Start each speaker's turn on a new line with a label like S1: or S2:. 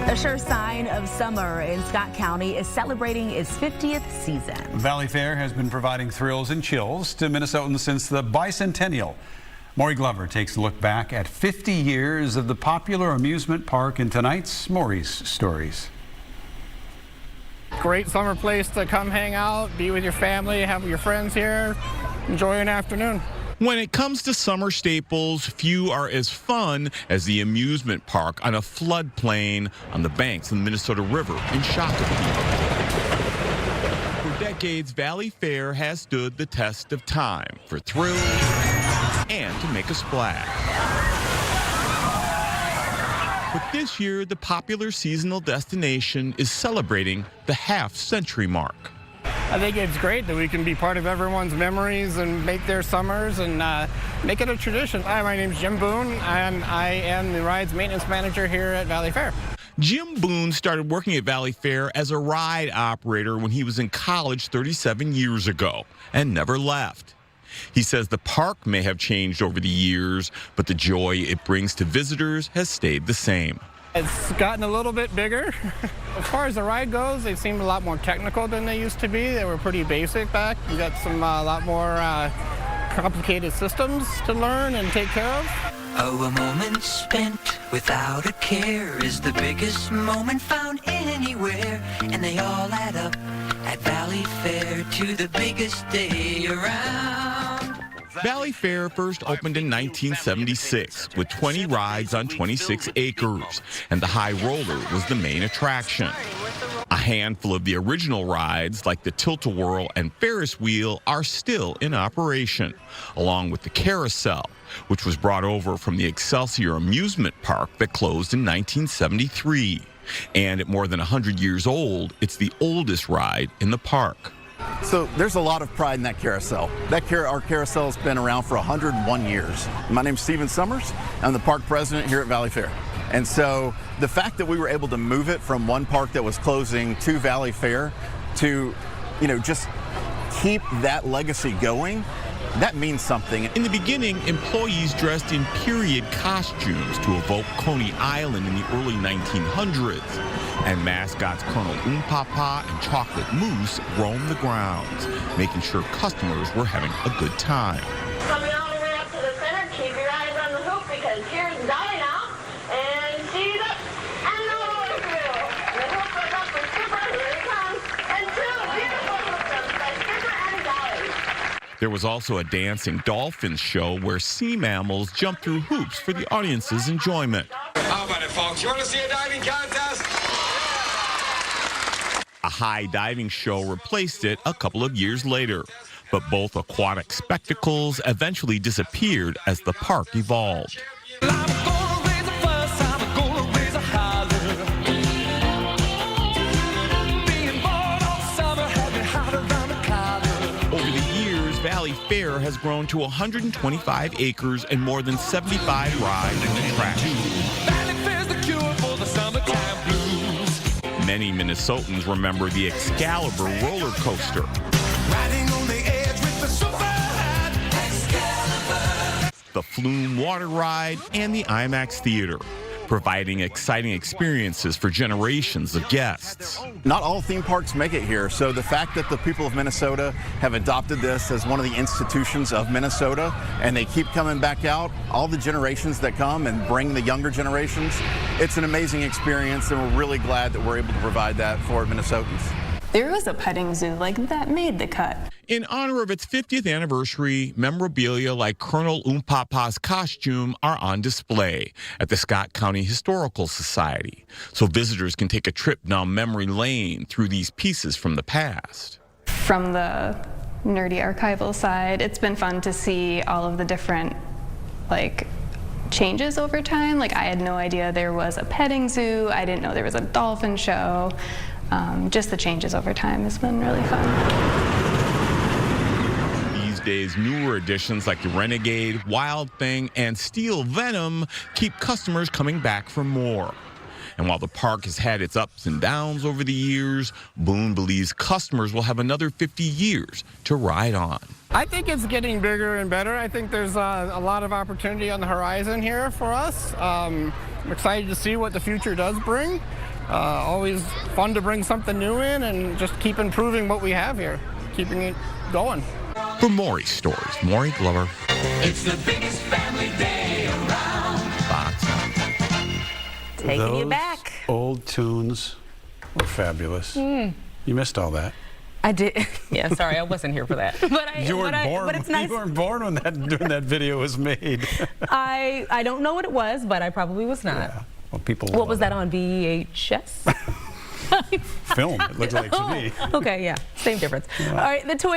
S1: A sure sign of summer in Scott County is celebrating its 50th season.
S2: Valleyfair has been providing thrills and chills to Minnesotans since the bicentennial. Maury Glover takes a look back at 50 years of the popular amusement park in tonight's Maury's Stories.
S3: Great summer place to come hang out, be with your family, have your friends here, enjoy an afternoon.
S4: When it comes to summer staples, few are as fun as the amusement park on a floodplain on the banks of the Minnesota River in Shakopee. For decades, Valleyfair has stood the test of time for thrills and to make a splash. But this year, the popular seasonal destination is celebrating the half-century mark.
S3: I think it's great that we can be part of everyone's memories and make their summers and make it a tradition. Hi, my name's Jim Boone, and I am the rides maintenance manager here at Valleyfair.
S4: Jim Boone started working at Valleyfair as a ride operator when he was in college 37 years ago and never left. He says the park may have changed over the years, but the joy it brings to visitors has stayed the same.
S3: It's gotten a little bit bigger. As far as the ride goes, they seem a lot more technical than they used to be. They were pretty basic back. You got some a lot more complicated systems to learn and take care of.
S5: Oh, a moment spent without a care is the biggest moment found anywhere, and they all add up at Valleyfair to the biggest day around.
S4: Valleyfair first opened in 1976 with 20 rides on 26 acres, and the high roller was the main attraction. A handful of the original rides, like the Tilt-A-Whirl and Ferris wheel, are still in operation, along with the carousel, which was brought over from the Excelsior Amusement Park that closed in 1973. And at more than 100 years old, it's the oldest ride in the park.
S6: So there's a lot of pride in that carousel. Our carousel has been around for 101 years. My name's Stephen Summers. I'm the park president here at Valleyfair. And so the fact that we were able to move it from one park that was closing to Valleyfair to, just keep that legacy going, that means something. In the beginning, employees dressed in period costumes to evoke Coney Island in the early 1900s. And mascots Colonel Papa and Chocolate Moose roamed the grounds, making sure customers were having a good time.
S7: Coming all the way up to the center, keep your eyes on the hoop because here's Dinah, and she's up and all the way through. The hoop goes up for Skipper, here he comes, and two beautiful hoops by Skipper and Dolly.
S4: There was also a dancing dolphins show where sea mammals jumped through hoops for the audience's enjoyment.
S8: How about it, folks? You want to see a diving contest?
S4: A high diving show replaced it a couple of years later, but both aquatic spectacles eventually disappeared as the park evolved. Over the years, Valleyfair has grown to 125 acres and more than 75 rides and attractions. Many Minnesotans remember the Excalibur roller coaster, the Flume water ride, and the IMAX theater, providing exciting experiences for generations of guests.
S6: Not all theme parks make it here, so the fact that the people of Minnesota have adopted this as one of the institutions of Minnesota, and they keep coming back out, all the generations that come and bring the younger generations, it's an amazing experience, and we're really glad that we're able to provide that for Minnesotans.
S9: There was a petting zoo that made the cut.
S4: In honor of its 50th anniversary, memorabilia like Colonel Papa's costume are on display at the Scott County Historical Society, so visitors can take a trip down memory lane through these pieces from the past.
S9: From the nerdy archival side, it's been fun to see all of the different changes over time. I had no idea there was a petting zoo. I didn't know there was a dolphin show. Just the changes over time has been really fun.
S4: These days, newer additions like the Renegade, Wild Thing, and Steel Venom keep customers coming back for more. And while the park has had its ups and downs over the years, Boone believes customers will have another 50 years to ride on.
S3: I think it's getting bigger and better. I think there's a lot of opportunity on the horizon here for us. I'm excited to see what the future does bring. Always fun to bring something new in and just keep improving what we have here, keeping it going.
S4: For Maury Stories, Maury Glover.
S5: It's the biggest family day around.
S4: Fox.
S1: Taking you
S2: Those
S1: back.
S2: old tunes were fabulous. You missed all that.
S1: I did.
S10: Yeah, sorry, I wasn't here for that.
S2: You weren't born.
S1: But it's nice.
S2: You weren't born when that video was made.
S10: I don't know what it was, but I probably was not.
S2: Yeah. Well, people.
S10: What was that on VHS?
S2: Film. It looked like to me.
S10: Okay, yeah, same difference. All right, the toy